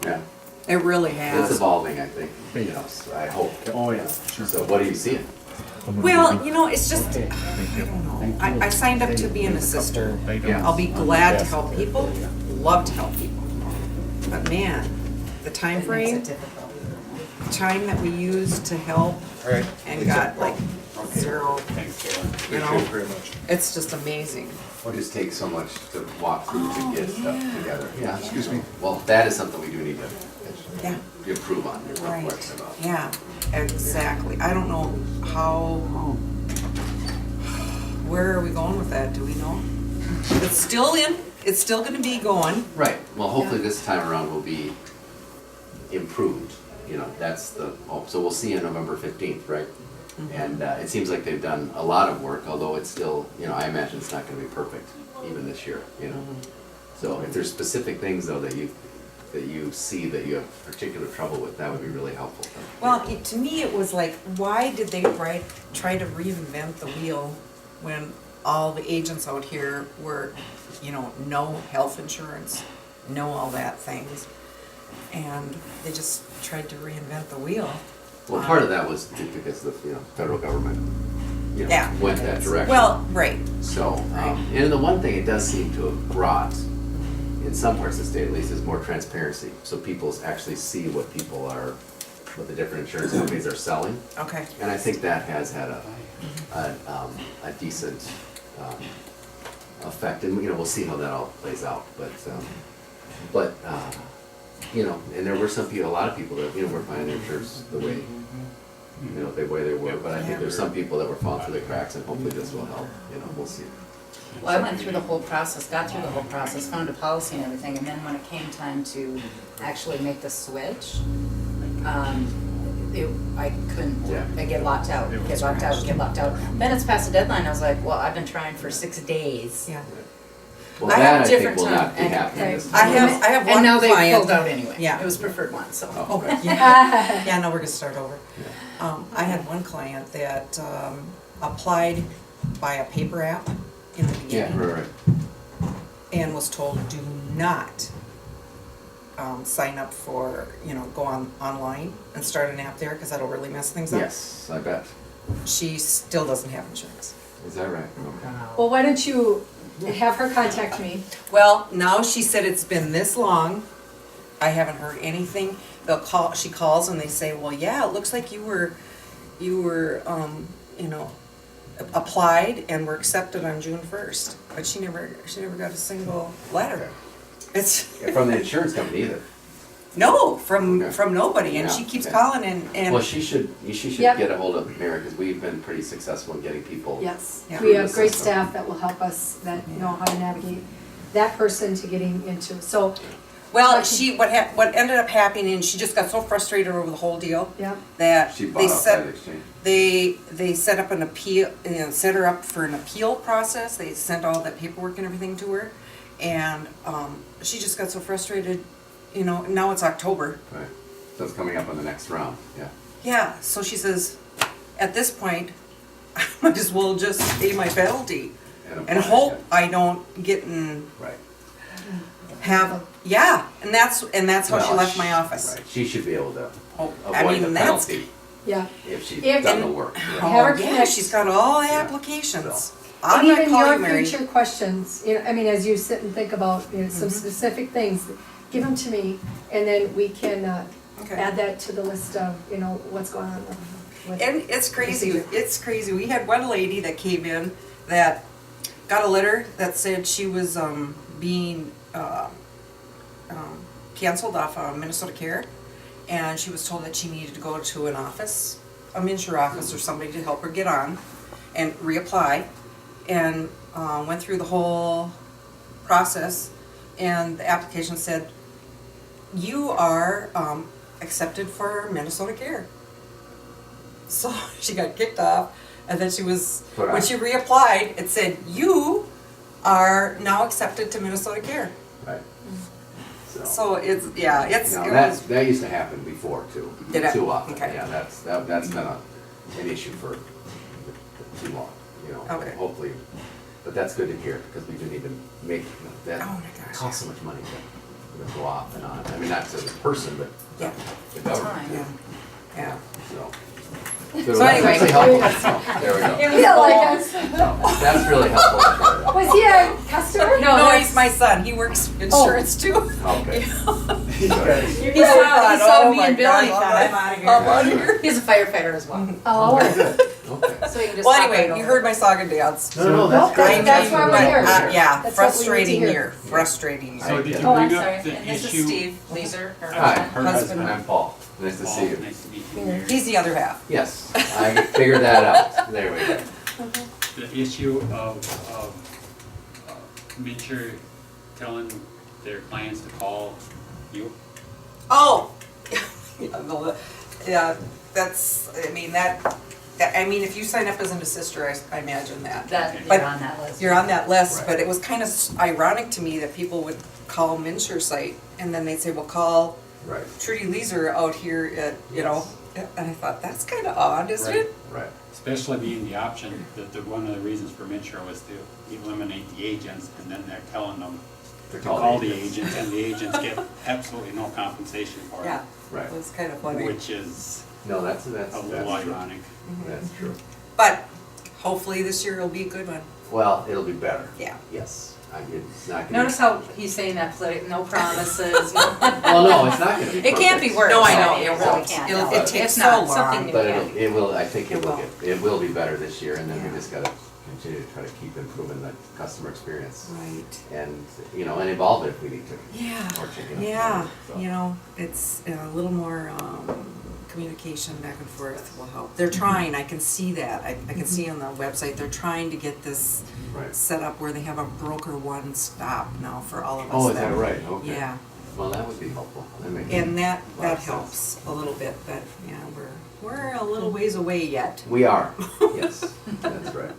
Yeah. It really It's has. evolving, I think, you know, so I hope. Oh, yeah, sure. So what are you seeing? Well, you know, it's just, I don't know. I signed up to be an assister. Yeah. I'll be glad to help people, love to help people. But man, the time frame, time that we used to help Alright. and got like zero, you know, Very much. it's just amazing. It just takes so much to walk through to get stuff yeah. together. Yeah, Excuse me. well, that is something we do need to Yeah, improve on, there's no right. question about. Yeah, exactly. I don't know how, where are we going with that? Do we know? It's still in, it's still gonna be going. Right, well, hopefully this time around will be improved, you know, that's the hope. So we'll see you November 15th, right? And it seems like they've done a lot of work, although it's still, you know, I imagine it's not gonna be perfect even this year, you know? So if there's specific things though that you see that you have particular trouble with, that would be really helpful. Well, to me, it was like, why did they try to reinvent the wheel when all the agents out here were, you know, no health insurance, no all that things, and they just tried to reinvent the wheel. Well, part of that was because the, you know, federal government, you know, Yeah. went that direction. Well, right. So, and the one thing it does seem to have brought, in some parts of the state at least, is more transparency. So people actually see what people are, what the different insurance companies are selling. Okay. And I think that has had a decent effect. And, you know, we'll see how that all plays out. But you know, and there were some people, a lot of people that, you know, were finding their insurance the way, you know, the way they were. But I think there's some people that were falling through the cracks, and hopefully this will help. You know, we'll see. Well, I went through the whole process, got through the whole process, found a policy and everything, and then when it came time to actually make the switch, I couldn't, Yeah. I get locked out, get locked out, get locked out. Then it's past the deadline, I was like, well, I've been trying for 6 days. Yeah. Well, I that have I think different will time, not be and- happening right. this I time. have one And now they client. pulled out anyway. Yeah. It was preferred one, so. Oh, okay. Yeah, no, we're gonna start over. I had one client that applied by a paper app in the Yeah, beginning right. and was told, do not sign up for, you know, go online and start an app there because that'll really mess things up. Yes, I bet. She still doesn't have insurance. Is that right? Okay. Well, why don't you have her contact me? Well, now she said it's been this long. I haven't heard anything. They'll call. She calls and they say, "Well, yeah, it looks like you were, you know, applied and were accepted on June 1st." But she never got a single letter. It's Yeah, from the insurance company either. no from Okay. nobody, and Yeah, she keeps okay. calling and Well, she should Yep. get a hold of Mary, because we've been pretty successul in getting people. Yes, Yeah. we have Through the great system. staff that will help us, that know how to navigate that person to getting into, so, well, what ended up happening, she just got so frustrated over the whole deal yeah. that She they bought outside set. exchange. They set up an appeal, you know, set her up for an appeal process. They sent all that paperwork and everything to her, and she just got so frustrated. You know, now it's October. Right. So it's coming up on the next round. Yeah. Yeah, so she says, at this point, I might as well just pay my penalty and apply, hope yeah. I don't get in Right. and that's how she Well, left my office. Right. She should be able to Oh, avoid the that's penalty Yeah, if she's If- done the work. Yeah. Have her oh, yeah, connect- she's got all the Yeah. applications. So. I'm and gonna even call your you, Mary. future questions, you know, I mean, as you sit and think about, you know, some Mm-hmm. specific things, give them to me, and then we can Okay. add that to the list of, you know, what's going on with And it's crazy, it's crazy. We had one lady that came in that got a letter that said she was being canceled off Minnesota Care, and she was told that she needed to go to an office, a MNSure office or somebody to help her get on and reapply, and went through the whole process, and the application said, you are accepted for Minnesota Care. So she got kicked off, and then when she reapplied, it said, you are now accepted to Minnesota Care. Right. So it's, yeah, it's, No, it that, was, that used to happen before too. Did it? Too often. Okay. Yeah, that's been an issue for too long, you know. Okay. Hopefully, but that's good to hear, because we do need to make, that Oh my gosh, costs so much money to that go off and on. I mean, not to the person, but Yeah. the government. Yeah, yeah. So. So that's anyway. really helpful. So, there we go. You feel like us. So, that's really helpful. Was he a customer? No, he's my son, he works insurance too. Okay. He He saw me and Billy, thought I'm out of here. I'm out of here. He's a firefighter as well. Oh. Okay, good. Okay. So you can just Well, hop right anyway, you over. heard my saga dance. No, Nope, that's why we're here. Yeah, That's what we need to frustrating hear. year, frustrating year. So did you Oh, I'm bring Sorry, up the and this is issue? Steve Leeser, her Hi, husband. her husband, I'm Paul. Nice to see you. Nice to meet you. Mayor. He's the other half. Yes, I figured that out. There we go. The issue of MNSure telling their clients to call you. Oh! Yeah, that's, I mean, if you sign up as an assister, I imagine that. That, But you're on that list. You're on that list, Right. but it was kind of ironic to me that people would call MNSure site and then they'd say, well, call Right, Trudy Leeser out here at, you know, and I thought, that's kind of odd, isn't Right. it? right. Especially being the option that one of the reasons for MNSure was to eliminate the agents, and then they're telling them to call the agents, and the agents get absolutely no compensation for it. Yeah, Right. it was kind of funny. Which is No, that's a little true. ironic. That's true. But hopefully this year will be a good one. Well, it'll be better. Yeah. Yes. It's not gonna Notice how he's saying that, no promises, no. Well, no, it's not gonna be It can't be perfect. worse. No, I know, mean, it really won't. can't. It'll- No, it takes it's not. so Something long. new But can. it will, I think It it will will. get, it will be better this year, and then Yeah. we just gotta continue to try to keep improving the customer experience. Right. And, and evolve it if we need to. Yeah, Or chicken up yeah, so. you know, it's a little more, communication back and forth will help. They're trying, I can see that, I can see on the website, they're trying to get this Right. set up where they have a broker one stop now for all of us. Oh, is that right? Okay. Yeah, Well, that would be helpful. That makes and that a lot of sense. helps a little bit, but yeah, we're a little ways away yet. We are, yes, that's right.